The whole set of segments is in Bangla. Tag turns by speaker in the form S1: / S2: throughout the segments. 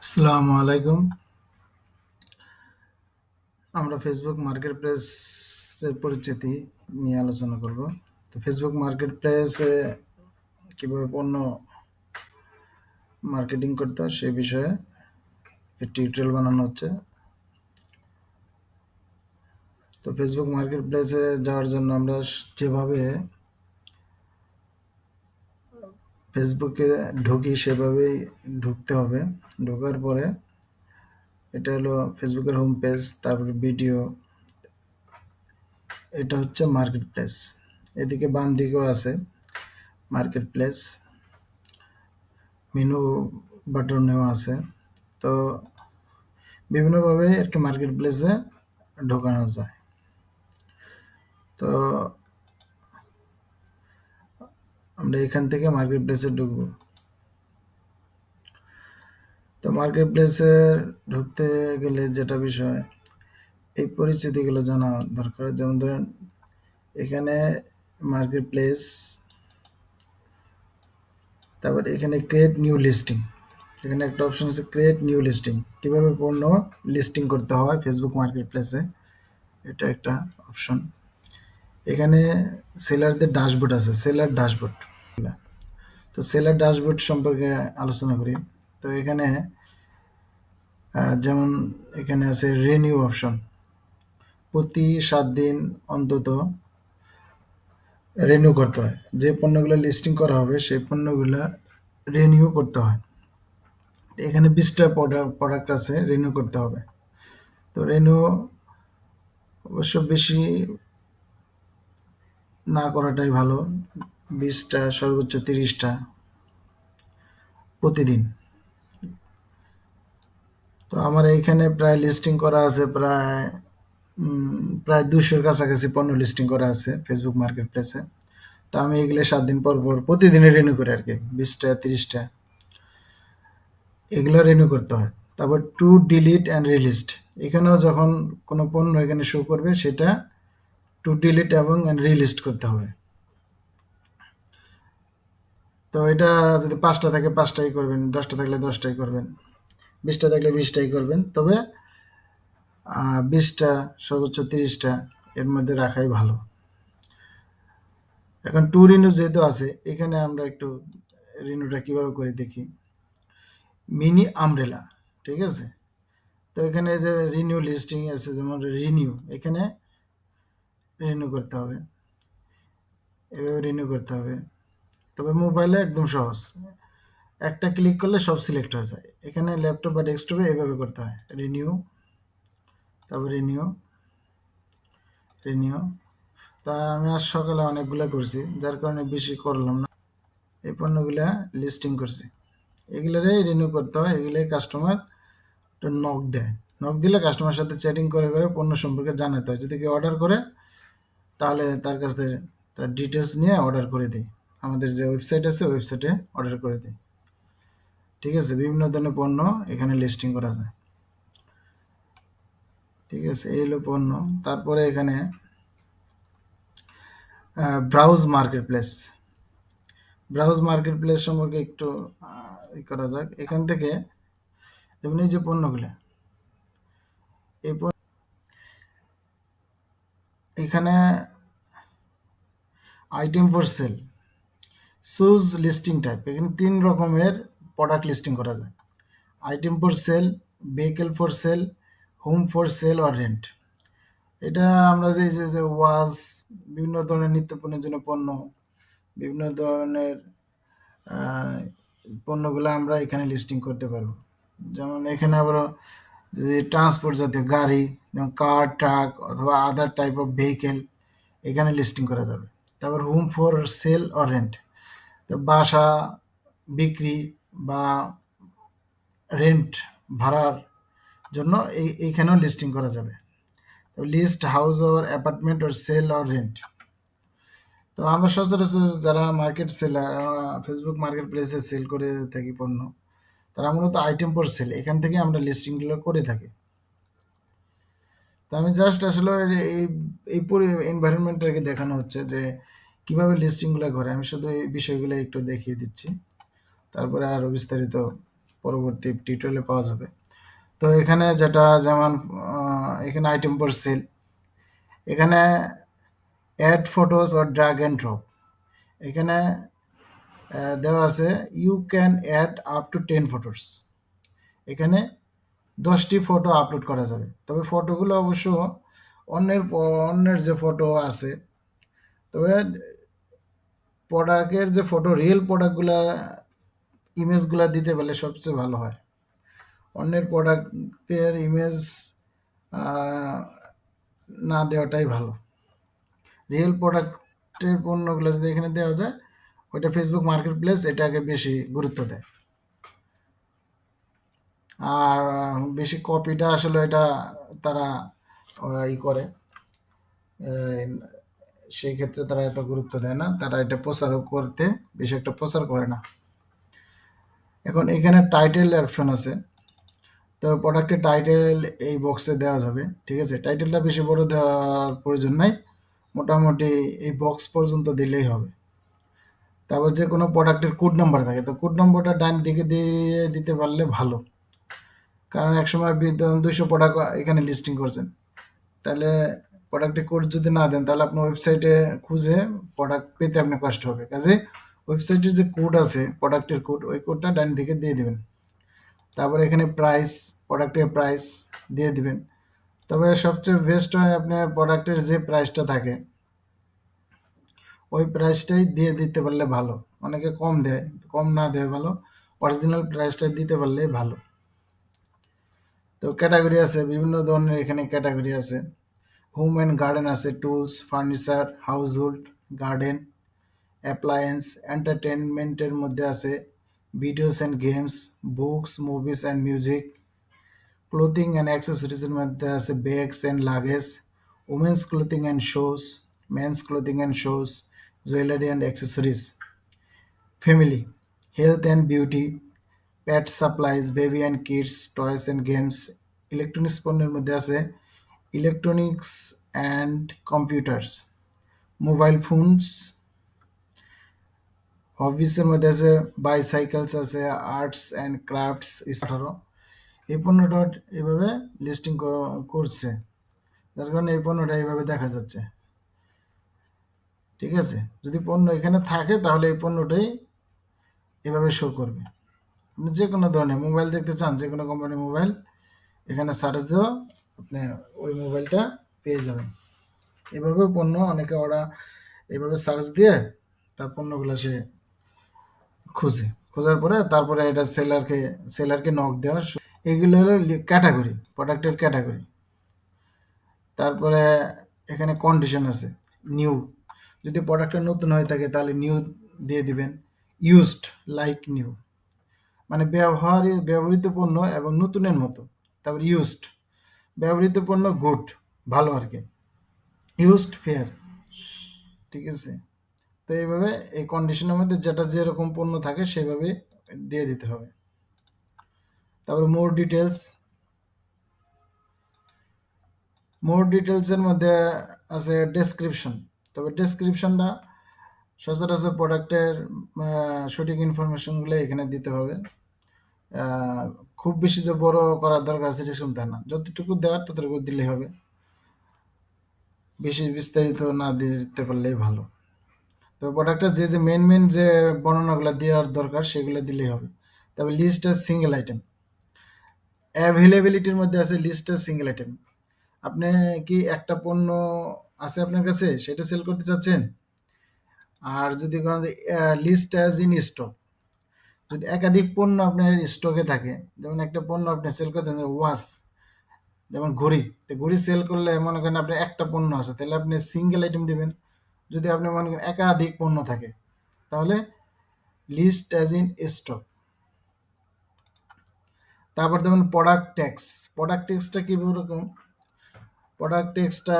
S1: আসসালামু আলাইকুম। আমরা ফেসবুক মার্কেটপ্লেসের পরিচিতি নিয়ে আলোচনা করব। তো ফেসবুক মার্কেটপ্লেসে কিভাবে পণ্য মার্কেটিং করতে হয় সেই বিষয়ে একটি টিউটোরিয়াল বানানো হচ্ছে। তো ফেসবুক মার্কেটপ্লেসে যাওয়ার জন্য আমরা যেভাবে ফেসবুকে ঢুকি সেভাবেই ঢুকতে হবে। ঢোকার পরে এটা হলো ফেসবুকের হোম পেজ, তারপরে ভিডিও, এটা হচ্ছে মার্কেটপ্লেস। এদিকে বাম দিকেও আছে মার্কেটপ্লেস, মেনু বাটনেও আছে। তো বিভিন্নভাবে আর কি মার্কেট প্লেসে ঢোকানো যায়। তো আমরা এখান থেকে মার্কেট প্লেসে ঢুকবো। তো মার্কেট প্লেসে ঢুকতে গেলে যেটা বিষয়, এই পরিচিতিগুলো জানা দরকার। যেমন ধরেন এখানে মার্কেট প্লেস, তারপর এখানে ক্রিয়েট নিউ লিস্টিং, এখানে একটা অপশন আছে ক্রিয়েট নিউ লিস্টিং, কিভাবে পণ্য লিস্টিং করতে হয় ফেসবুক মার্কেট প্লেসে, এটা একটা অপশন। এখানে সেলারদের ড্যাশবোর্ড আছে, সেলার ড্যাশবোর্ড। তো সেলার ড্যাশবোর্ড সম্পর্কে আলোচনা করি। তো এখানে যেমন এখানে আছে রিনিউ অপশন, প্রতি 7 দিন অন্তত রিনিউ করতে হয়। যে পণ্যগুলো লিস্টিং করা হবে সেই পণ্যগুলো রিনিউ করতে হয়। এখানে 20টা প্রোডাক্ট আছে, রিনিউ করতে হবে। তো রিনিউ অবশ্য বেশি না করাটাই ভালো, 20টা সর্বোচ্চ 30টা প্রতিদিন। তো আমার এইখানে প্রায় লিস্টিং করা আছে প্রায় 200-র কাছাকাছি পণ্য লিস্টিং করা আছে ফেসবুক মার্কেট প্লেসে। তো আমি এগুলো 7 দিন পর পর প্রতিদিনই রিনিউ করি আর কি, 20টা 30টা এগুলো রিনিউ করতে হয়। তারপর টু ডিলিট অ্যান্ড রিলিস্ট, এখানেও যখন কোনো পণ্য এখানে শো করবে সেটা টু ডিলিট এবং রিলিস্ট করতে হবে। তো এটা যদি 5টা থাকে 5টাই করবেন, 10টা থাকলে 10টাই করবেন, 20টা থাকলে 20টাই করবেন। তবে 20টা সর্বোচ্চ 30টা এর মধ্যে রাখাই ভালো। এখন টু রিনিউ যেহেতু আছে, এখানে আমরা একটু রিনিউটা কিভাবে করে দেখি। মিনি আমব্রেলা, ঠিক আছে। তো এখানে যে রিনিউ লিস্টিং আছে, যেমন রিনিউ, এখানে রিনিউ করতে হবে, এভাবে রিনিউ করতে হবে। তবে মোবাইলে একদম সহজ, একটা ক্লিক করলে সব সিলেক্ট হয়ে যায়। এখানে ল্যাপটপ বা ডেস্কটপে এভাবে করতে হয়, রিনিউ, তারপর রিনিউ, রিনিউ। তা আমি আজ সকালে অনেকগুলো করছি, যার কারণে বেশি করলাম না। এই পণ্যগুলা লিস্টিং করছি, এগুলোরই রিনিউ করতে হয়। এগুলোই কাস্টমার নক দেয়, নক দিলে কাস্টমার সাথে চ্যাটিং করে করে পণ্য সম্পর্কে জানাতে হয়। যদি কেউ অর্ডার করে তাহলে তার কাছ থেকে তার ডিটেলস নিয়ে অর্ডার করে দিই, আমাদের যে ওয়েবসাইট আছে ওয়েবসাইটে অর্ডার করে দিই। ঠিক আছে, বিভিন্ন ধরনের পণ্য এখানে লিস্টিং করা যায়। ঠিক আছে, এই হলো পণ্য। তারপরে এখানে browse market place, browse market place সম্পর্কে একটু করা যাক। এখান থেকে যেমন এই যে পণ্যগুলো, এই এখানে item for sale, choose listing type, এখানে 3 রকমের প্রোডাক্ট লিস্টিং করা যায়। Item for sale, vehicle for sale, home for sale or rent. এটা আমরা যে যে যে ওয়াজ, বিভিন্ন ধরনের নিত্য পণ্যের জন্য পণ্য, বিভিন্ন ধরনের আহ, পণ্যগুলো আমরা এখানে লিস্টিং করতে পারবো। যেমন এখানে আবার যদি ট্রান্সপোর্ট জাতীয় গাড়ি, যেমন কার, ট্রাক অথবা আদার টাইপ অফ ভেহিকেল এখানে লিস্টিং করা যাবে। তারপর home for sale or rent, তো বাসা বিক্রি বা রেন্ট, ভাড়ার জন্য এইখানেও লিস্টিং করা যাবে। তো list house or apartment or sale or rent. তো আমরা সচরাচর যারা মার্কেট সেলার, ফেসবুক মার্কেট প্লেসে সেল করে থাকি পণ্য, তারা মূলত আইটেম পর সেল, এখান থেকে আমরা লিস্টিংগুলো করে থাকি। তো আমি জাস্ট আসলে এই এই পুরো এনভায়রনমেন্টটাকে দেখানো হচ্ছে যে কিভাবে লিস্টিংগুলো করে। আমি শুধু এই বিষয়গুলো একটু দেখিয়ে দিচ্ছি, তারপরে আরও বিস্তারিত পরবর্তী টিউটোরিয়ালে পাওয়া যাবে। তো এখানে যেটা যেমন এখানে আইটেম ফর সেল, এখানে add photos or drag and drop, এখানে দেওয়া আছে you can add up to 10 photos. এখানে 10টি ফটো আপলোড করা যাবে, তবে ফটোগুলো অবশ্য অন্যের যে ফটো আছে, তবে প্রোডাক্টের যে ফটো, রিয়েল প্রোডাক্টগুলা ইমেজগুলা দিতে পারলে সবচেয়ে ভালো হয়। অন্যের প্রোডাক্টের ইমেজ না দেওয়াটাই ভালো। রিয়েল প্রোডাক্টের পণ্যগুলো যদি এখানে দেওয়া যায়, ওইটা ফেসবুক মার্কেট প্লেস এটাকে বেশি গুরুত্ব দেয়। আর বেশি কপিটা আসলে এটা তারা করে, সেই ক্ষেত্রে তারা এত গুরুত্ব দেয় না, তারা এটা প্রচার করতে বেশি একটা প্রচার করে না। এখন এখানে টাইটেল অপশন আছে, তো প্রোডাক্টের টাইটেল এই বক্সে দেওয়া যাবে। ঠিক আছে, টাইটেলটা বেশি বড় দেওয়ার প্রয়োজন নাই, মোটামুটি এই বক্স পর্যন্ত দিলেই হবে। তারপর যে কোনো প্রোডাক্টের কোড নাম্বার থাকে, তো কোড নম্বরটা ডান দিকে দিয়ে দিতে পারলে ভালো, কারণ একসময় 200 প্রোডাক্ট এখানে লিস্টিং করছেন, তাহলে প্রোডাক্টের কোড যদি না দেন তাহলে আপনার ওয়েবসাইটে খুঁজে প্রোডাক্ট পেতে আপনার কষ্ট হবে। কাজে ওয়েবসাইটের যে কোড আছে, প্রোডাক্টের কোড, ওই কোডটা ডান দিকে দিয়ে দিবেন। তারপরে এখানে প্রাইস, প্রোডাক্টের প্রাইস দিয়ে দিবেন। তবে সবচেয়ে বেস্ট হয় আপনার প্রোডাক্টের যে প্রাইসটা থাকে ওই প্রাইসটাই দিয়ে দিতে পারলে ভালো। অনেকে কম দেয়, কম না দেয় ভালো, অরিজিনাল প্রাইসটা দিতে পারলেই ভালো। তো ক্যাটাগরি আছে, বিভিন্ন ধরনের এখানে ক্যাটাগরি আছে। হোম অ্যান্ড গার্ডেন আছে, tools, furniture, household, garden, appliance, এন্টারটেনমেন্টের মধ্যে আছে videos and games, books, movies and music, clothing and অ্যাক্সেসরিজের মধ্যে আছে bags and luggage, women's clothing and shoes, men's clothing and shoes, jewellery and accessories, family, health and beauty, pet supplies, baby and kids, toys and games. Electronics পণ্যের মধ্যে আছে electronics and computers, mobile phones. হবিসের মধ্যে আছে বাইসাইকেলস আছে, আর্টস অ্যান্ড ক্রাফটস। 18 এই পণ্যটা এভাবে লিস্টিং করছে, যার কারণে এই পণ্যটা এইভাবে দেখা যাচ্ছে। ঠিক আছে, যদি পণ্য এখানে থাকে তাহলে এই পণ্যটাই এভাবে শো করবে। আপনি যে কোনো ধরনের মোবাইল দেখতে চান, যে কোনো কোম্পানির মোবাইল এখানে সার্চ দিয়েও আপনি ওই মোবাইলটা পেয়ে যাবেন। এভাবে পণ্য অনেকে ওরা এভাবে সার্চ দিয়ে তার পণ্যগুলো সে খুঁজে, খোঁজার পরে তারপরে এটা সেলারকে নক দেওয়া। এগুলো হলো ক্যাটাগরি, প্রোডাক্টের ক্যাটাগরি। তারপরে এখানে কন্ডিশন আছে, নিউ, যদি প্রোডাক্টটা নতুন হয়ে থাকে তাহলে নিউ দিয়ে দিবেন। ইউজড, লাইক নিউ, মানে ব্যবহৃত পণ্য এবং নতুনের মতো। তারপর ইউজড, ব্যবহৃত পণ্য, গুড, ভালো আর কি। Used, fair. ঠিক আছে, তো এইভাবে এই কন্ডিশনের মধ্যে যেটা যেরকম পণ্য থাকে সেভাবে দিয়ে দিতে হবে। তারপর মোর ডিটেলসের মধ্যে আছে ডেসক্রিপশন। তবে ডেসক্রিপশনটা সচরাচর প্রোডাক্টের সঠিক ইনফরমেশনগুলো এখানে দিতে হবে। খুব বেশি যে বড় করার দরকার আছে সেটা শুনতে না, যতটুকু দেওয়ার ততটুকু দিলেই হবে, বেশি বিস্তারিত না দিতে পারলেই ভালো। তো প্রোডাক্টের যে মেন যে বর্ণনাগুলো দেওয়ার দরকার সেগুলো দিলেই হবে। তবে লিস্ট আর সিঙ্গেল আইটেম, অ্যাভেলেবিলিটির মধ্যে আছে লিস্ট আর সিঙ্গেল আইটেম। আপনি কি একটা পণ্য আছে আপনার কাছে, সেটা সেল করতে চাচ্ছেন? আর যদি লিস্ট অ্যাজ ইন স্টক, যদি একাধিক পণ্য আপনার স্টকে থাকে, যেমন একটা পণ্য আপনি সেল করতে চাচ্ছেন, ওয়াচ, যেমন ঘড়ি, তো ঘড়ি সেল করলে মনে করেন আপনার একটা পণ্য আছে, তাহলে আপনি সিঙ্গেল আইটেম দিবেন। যদি আপনি মনে করেন একাধিক পণ্য থাকে তাহলে লিস্ট অ্যাজ ইন স্টক। তারপর দেখুন প্রোডাক্ট ট্যাক্সটা কীভাবে রকম, প্রোডাক্ট ট্যাক্সটা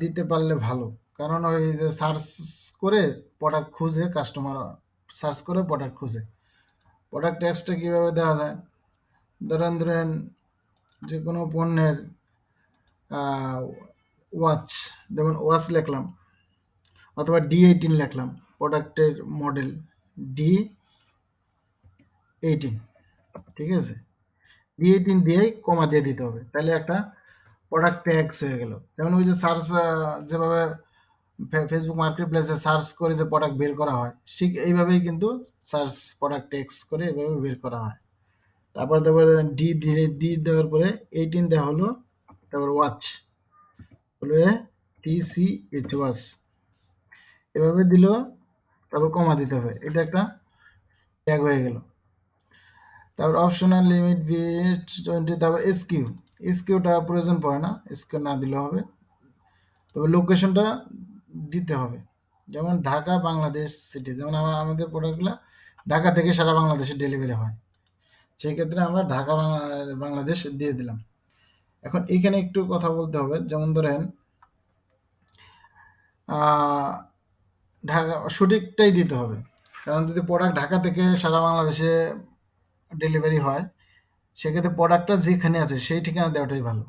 S1: দিতে পারলে ভালো, কারণ ওই যে সার্চ করে প্রোডাক্ট খুঁজে, কাস্টমার সার্চ করে প্রোডাক্ট খুঁজে। প্রোডাক্ট ট্যাক্সটা কীভাবে দেওয়া যায়, ধরেন যে কোনো পণ্যের ওয়াচ, যেমন ওয়াচ লিখলাম, অথবা D18 লিখলাম, প্রোডাক্টের মডেল 18, ঠিক আছে? D18 দিয়েই কমা দিয়ে দিতে হবে, তাহলে একটা প্রোডাক্ট ট্যাগস হয়ে গেল। যেমন ওই যে সার্চ, যেভাবে ফেসবুক মার্কেট প্লেসে সার্চ করে যে প্রোডাক্ট বের করা হয়, ঠিক এইভাবেই কিন্তু সার্চ প্রোডাক্ট ট্যাগস করে এভাবে বের করা হয়। তারপর তারপরে ডি দেওয়ার পরে 18 দেওয়া হলো, তারপর ওয়াচ হলো TCH ওয়াচ, এভাবে দিল, তারপর কমা দিতে হবে, এটা একটা ট্যাগ হয়ে গেল। তারপর অপশনাল লিমিট V20, তারপর এসকিউটা প্রয়োজন পড়ে না, এসকিউ না দিলেও হবে। তবে লোকেশনটা দিতে হবে, যেমন ঢাকা বাংলাদেশ সিটি, যেমন আমাদের প্রোডাক্টগুলো ঢাকা থেকে সারা বাংলাদেশে ডেলিভারি হয়, সেই ক্ষেত্রে আমরা ঢাকা বাংলাদেশ দিয়ে দিলাম। এখন এখানে একটু কথা বলতে হবে, যেমন ধরেন ঢাকা সঠিকটাই দিতে হবে, কারণ যদি প্রোডাক্ট ঢাকা থেকে সারা বাংলাদেশে ডেলিভারি হয়, সেক্ষেত্রে প্রোডাক্টটা যেখানে আছে সেই ঠিকানা দেওয়াটাই ভালো।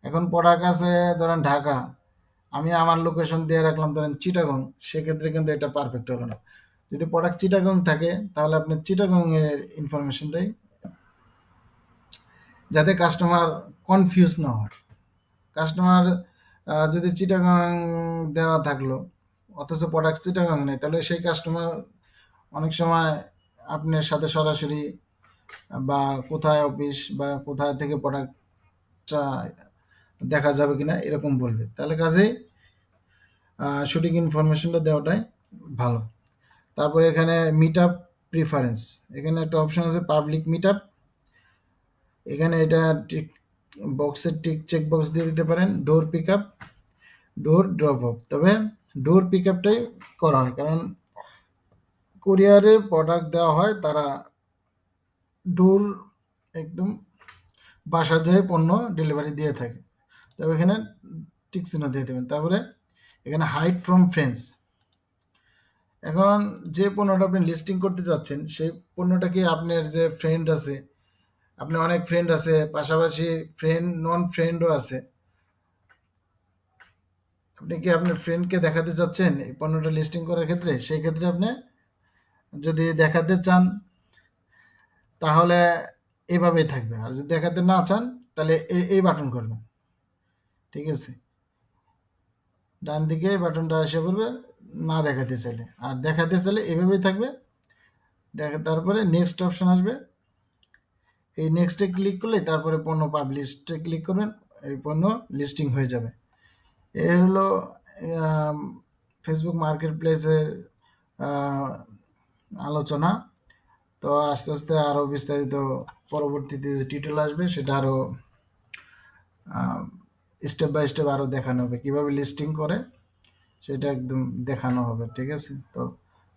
S1: এখন প্রোডাক্ট আছে ধরেন ঢাকা, আমি আমার লোকেশন দিয়ে রাখলাম ধরেন চিটাগং, সেক্ষেত্রে কিন্তু এটা পারফেক্ট হলো না। যদি প্রোডাক্ট চিটাগং থাকে, তাহলে আপনি চিটাগং এর ইনফরমেশনটাই, যাতে কাস্টমার কনফিউজ না হয়। কাস্টমার যদি চিটাগং দেওয়া থাকলো অথচ প্রোডাক্ট চিটাগং নেই, তাহলে সেই কাস্টমার অনেক সময় আপনার সাথে সরাসরি বা কোথায় অফিস বা কোথায় থেকে প্রোডাক্টটা দেখা যাবে কিনা এরকম বলবে, তাহলে কাজেই সঠিক ইনফরমেশনটা দেওয়াটাই ভালো। তারপরে এখানে মিট আপ প্রিফারেন্স, এখানে একটা অপশন আছে পাবলিক মিট আপ, এখানে এটা টিক বক্সের টিক চেক বক্স দিয়ে দিতে পারেন। Door pick up, door drop off, তবে ডোর পিক আপটাই করা হয়, কারণ কুরিয়ারের প্রোডাক্ট দেওয়া হয়, তারা ডোর একদম বাসা যেয়ে পণ্য ডেলিভারি দিয়ে থাকে, তবে এখানে টিক চিহ্ন দিয়ে দেবেন। তারপরে এখানে হাইড ফ্রম ফ্রেন্ডস, এখন যে পণ্যটা আপনি লিস্টিং করতে চাচ্ছেন, সেই পণ্যটা কি আপনার যে ফ্রেন্ড আছে, আপনার অনেক ফ্রেন্ড আছে, পাশাপাশি নন ফ্রেন্ডও আছে, আপনি কি আপনার ফ্রেন্ডকে দেখাতে চাচ্ছেন এই পণ্যটা লিস্টিং করার ক্ষেত্রে, সেই ক্ষেত্রে আপনি যদি দেখাতে চান তাহলে এইভাবেই থাকবে, আর যদি দেখাতে না চান তাহলে এই বাটন করবেন, ঠিক আছে? ডান দিকে এই বাটনটা এসে পড়বে না দেখাতে চাইলে, আর দেখাতে চাইলে এভাবেই থাকবে। তারপরে নেক্সট অপশন আসবে, এই নেক্সটে ক্লিক করলে তারপরে পণ্য পাবলিশে ক্লিক করবেন, এই পণ্য লিস্টিং হয়ে যাবে। এই হলো ফেসবুক মার্কেট প্লেসের আলোচনা। তো আস্তে আস্তে আরও বিস্তারিত পরবর্তীতে যে টিউটোরিয়াল আসবে, সেটা আরও স্টেপ বাই স্টেপ আরও দেখানো হবে, কীভাবে লিস্টিং করে সেটা একদম দেখানো হবে, ঠিক আছে? তো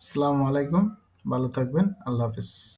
S1: আসসালামু আলাইকুম, ভালো থাকবেন, আল্লাহ হাফিজ।